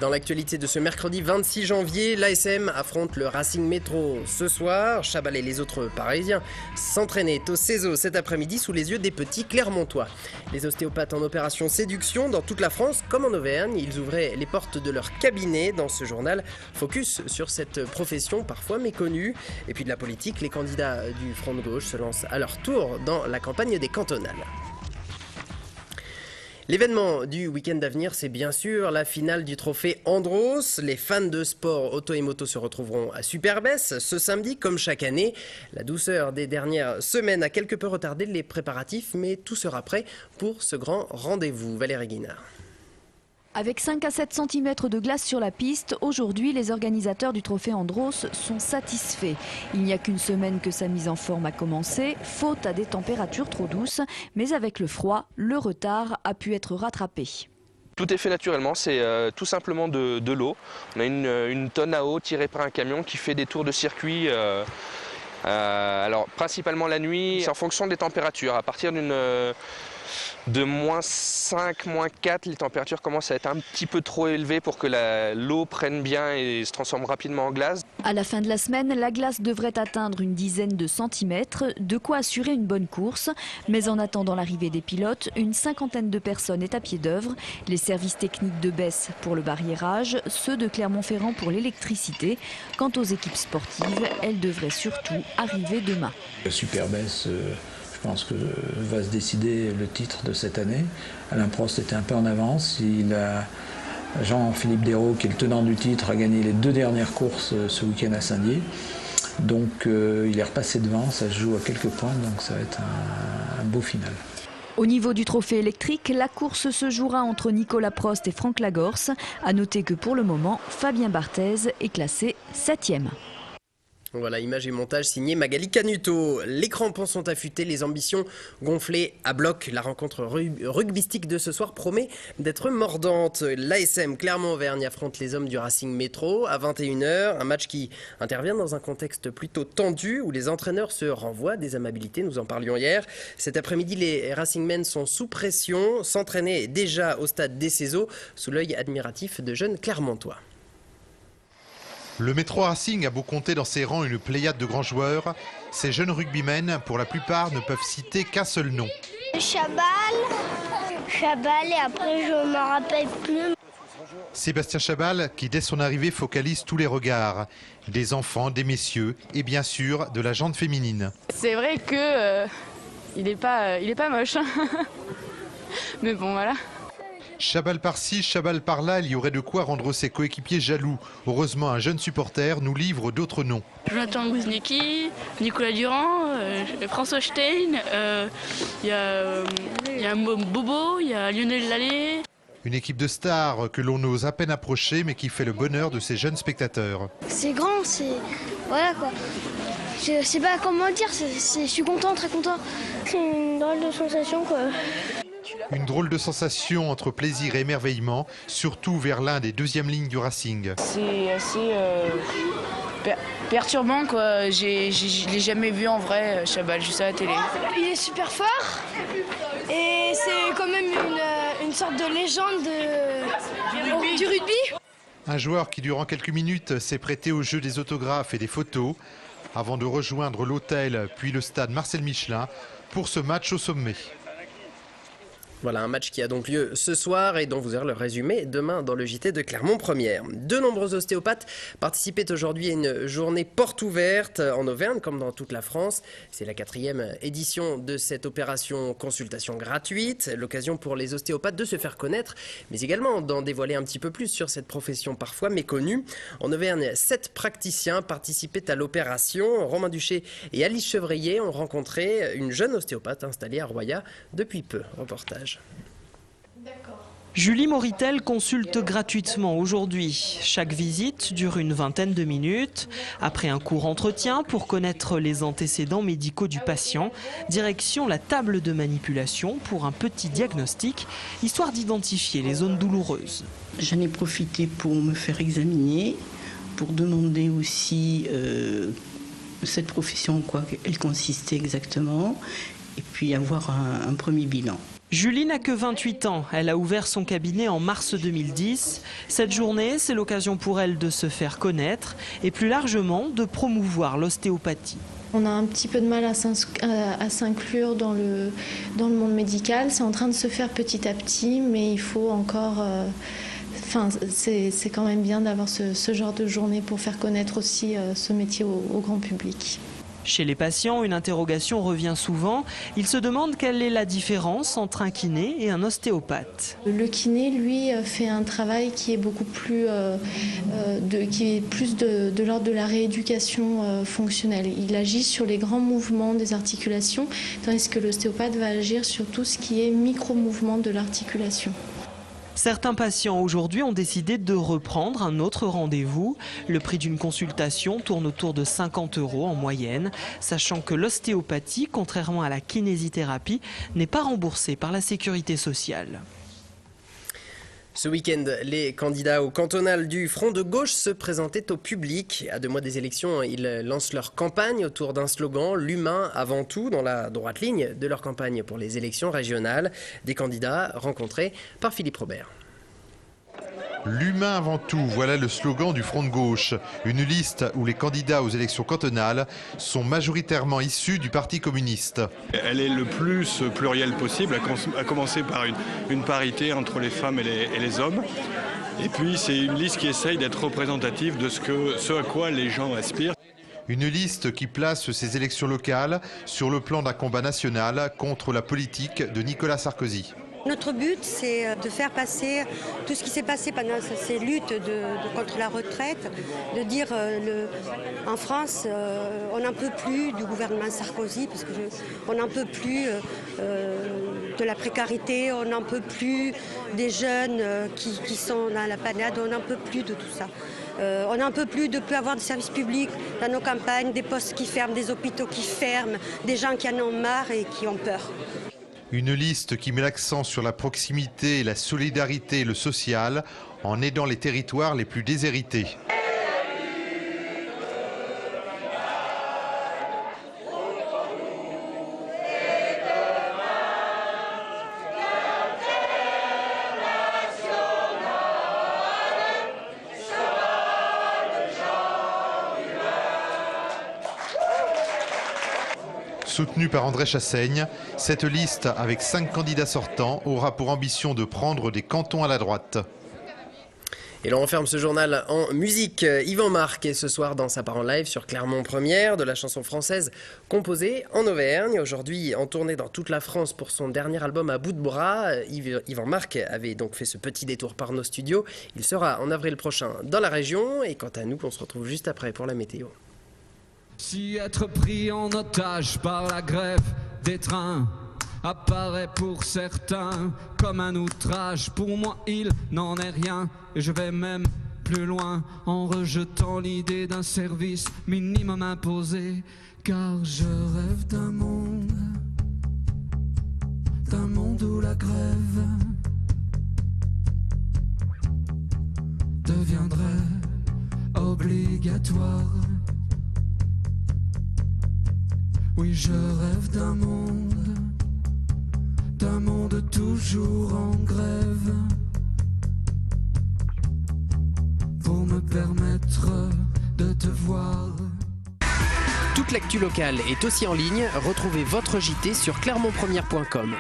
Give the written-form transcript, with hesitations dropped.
Dans l'actualité de ce mercredi 26 janvier, l'ASM affronte le Racing Métro. Ce soir, Chabal et les autres Parisiens s'entraînaient au CESO cet après-midi sous les yeux des petits Clermontois. Les ostéopathes en opération séduction dans toute la France, comme en Auvergne, ils ouvraient les portes de leur cabinet. Dans ce journal, focus sur cette profession parfois méconnue. Et puis de la politique, les candidats du Front de gauche se lancent à leur tour dans la campagne des cantonales. L'événement du week-end à venir, c'est bien sûr la finale du trophée Andros. Les fans de sport auto et moto se retrouveront à Superbès ce samedi, comme chaque année. La douceur des dernières semaines a quelque peu retardé les préparatifs, mais tout sera prêt pour ce grand rendez-vous. Valérie Guinard. Avec 5 à 7 cm de glace sur la piste, aujourd'hui, les organisateurs du trophée Andros sont satisfaits. Il n'y a qu'une semaine que sa mise en forme a commencé, faute à des températures trop douces. Mais avec le froid, le retard a pu être rattrapé. Tout est fait naturellement, c'est tout simplement de l'eau. On a une tonne à eau tirée par un camion qui fait des tours de circuit. Alors principalement la nuit, c'est en fonction des températures. À partir de -5, -4, les températures commencent à être un petit peu trop élevées pour que l'eau prenne bien et se transforme rapidement en glace. À la fin de la semaine, la glace devrait atteindre une dizaine de centimètres, de quoi assurer une bonne course. Mais en attendant l'arrivée des pilotes, une cinquantaine de personnes est à pied d'œuvre. Les services techniques de Besse pour le barriérage, ceux de Clermont-Ferrand pour l'électricité. Quant aux équipes sportives, elles devraient surtout arriver demain. Superbès, je pense que va se décider le titre de cette année. Alain Prost était un peu en avance. Jean-Philippe Dérault, qui est le tenant du titre, a gagné les 2 dernières courses ce week-end à Saint-Dié. Donc il est repassé devant, ça se joue à quelques points, donc ça va être un beau final. Au niveau du trophée électrique, la course se jouera entre Nicolas Prost et Franck Lagorce. A noter que pour le moment, Fabien Barthez est classé 7e. Voilà, image et montage signé Magali Canuto. Les crampons sont affûtés, les ambitions gonflées à bloc. La rencontre rugbystique de ce soir promet d'être mordante. L'ASM Clermont-Auvergne affronte les hommes du Racing Métro à 21h. Un match qui intervient dans un contexte plutôt tendu où les entraîneurs se renvoient des amabilités. Nous en parlions hier. Cet après-midi, les Racingmen sont sous pression, s'entraînaient déjà au stade des CESO sous l'œil admiratif de jeunes Clermontois. Le Métro Racing a beau compter dans ses rangs une pléiade de grands joueurs, ces jeunes rugbymen, pour la plupart, ne peuvent citer qu'un seul nom. Chabal et après je ne me rappelle plus. Sébastien Chabal, qui dès son arrivée focalise tous les regards, des enfants, des messieurs et bien sûr de la jante féminine. C'est vrai que il est pas moche, mais bon voilà. Chabal par-ci, Chabal par-là, il y aurait de quoi rendre ses coéquipiers jaloux. Heureusement, un jeune supporter nous livre d'autres noms. Jonathan Guznicki, Nicolas Durand, François Stein, il y a Bobo, il y a Lionel Lallet. Une équipe de stars que l'on ose à peine approcher, mais qui fait le bonheur de ces jeunes spectateurs. C'est grand, c'est... Voilà quoi. Je sais pas comment dire, je suis content, très content. C'est une drôle de sensation quoi. Une drôle de sensation entre plaisir et émerveillement, surtout vers l'un des deuxièmes lignes du Racing. C'est assez perturbant quoi. Je l'ai jamais vu en vrai, Chabal, juste à la télé. Il est super fort et c'est quand même une sorte de légende du rugby. Un joueur qui durant quelques minutes s'est prêté au jeu des autographes et des photos avant de rejoindre l'hôtel puis le stade Marcel Michelin pour ce match au sommet. Voilà un match qui a donc lieu ce soir et dont vous aurez le résumé demain dans le JT de Clermont Première. De nombreux ostéopathes participaient aujourd'hui à une journée porte ouverte en Auvergne comme dans toute la France. C'est la 4e édition de cette opération consultation gratuite. L'occasion pour les ostéopathes de se faire connaître, mais également d'en dévoiler un petit peu plus sur cette profession parfois méconnue. En Auvergne, 7 praticiens participaient à l'opération. Romain Duché et Alice Chevrier ont rencontré une jeune ostéopathe installée à Roya depuis peu. Reportage. Julie Moritel consulte gratuitement aujourd'hui. Chaque visite dure une vingtaine de minutes. Après un court entretien pour connaître les antécédents médicaux du patient, direction la table de manipulation pour un petit diagnostic, histoire d'identifier les zones douloureuses. J'en ai profité pour me faire examiner, pour demander aussi cette profession en quoi elle consistait exactement, et puis avoir un premier bilan. Julie n'a que 28 ans. Elle a ouvert son cabinet en mars 2010. Cette journée, c'est l'occasion pour elle de se faire connaître et plus largement de promouvoir l'ostéopathie. On a un petit peu de mal à s'inclure dans le monde médical. C'est en train de se faire petit à petit, mais il faut encore... c'est quand même bien d'avoir ce genre de journée pour faire connaître aussi ce métier au grand public. Chez les patients, une interrogation revient souvent. Ils se demandent quelle est la différence entre un kiné et un ostéopathe. Le kiné, lui, fait un travail qui est beaucoup plus, de l'ordre de la rééducation fonctionnelle. Il agit sur les grands mouvements des articulations, tandis que l'ostéopathe va agir sur tout ce qui est micro-mouvement de l'articulation. Certains patients aujourd'hui ont décidé de reprendre un autre rendez-vous. Le prix d'une consultation tourne autour de 50 € en moyenne, sachant que l'ostéopathie, contrairement à la kinésithérapie, n'est pas remboursée par la sécurité sociale. Ce week-end, les candidats au cantonal du Front de gauche se présentaient au public. À 2 mois des élections, ils lancent leur campagne autour d'un slogan « L'humain avant tout » dans la droite ligne de leur campagne pour les élections régionales. Des candidats rencontrés par Philippe Robert. L'humain avant tout, voilà le slogan du Front de gauche. Une liste où les candidats aux élections cantonales sont majoritairement issus du Parti communiste. Elle est le plus plurielle possible, à commencer par une parité entre les femmes et les hommes. Et puis c'est une liste qui essaye d'être représentative de ce à quoi les gens aspirent. Une liste qui place ces élections locales sur le plan d'un combat national contre la politique de Nicolas Sarkozy. Notre but, c'est de faire passer tout ce qui s'est passé pendant ces luttes contre la retraite, de dire en France, on n'en peut plus du gouvernement Sarkozy, parce qu'on n'en peut plus de la précarité, on n'en peut plus des jeunes qui sont dans la panade, on n'en peut plus de tout ça. On n'en peut plus de plus avoir des services publics dans nos campagnes, des postes qui ferment, des hôpitaux qui ferment, des gens qui en ont marre et qui ont peur. Une liste qui met l'accent sur la proximité, la solidarité et le social en aidant les territoires les plus déshérités. Soutenue par André Chassaigne, cette liste avec 5 candidats sortants aura pour ambition de prendre des cantons à la droite. Et l'on referme ce journal en musique. Yvan Marc est ce soir dans sa part en live sur Clermont Première, de la chanson française composée en Auvergne. Aujourd'hui en tournée dans toute la France pour son dernier album à bout de bras. Yvan Marc avait donc fait ce petit détour par nos studios. Il sera en avril prochain dans la région. Et quant à nous, on se retrouve juste après pour la météo. Si être pris en otage par la grève des trains apparaît pour certains comme un outrage, pour moi il n'en est rien et je vais même plus loin en rejetant l'idée d'un service minimum imposé, car je rêve d'un monde où la grève deviendrait obligatoire. Oui, je rêve d'un monde toujours en grève, pour me permettre de te voir. Toute l'actu locale est aussi en ligne. Retrouvez votre JT sur clermontpremière.com.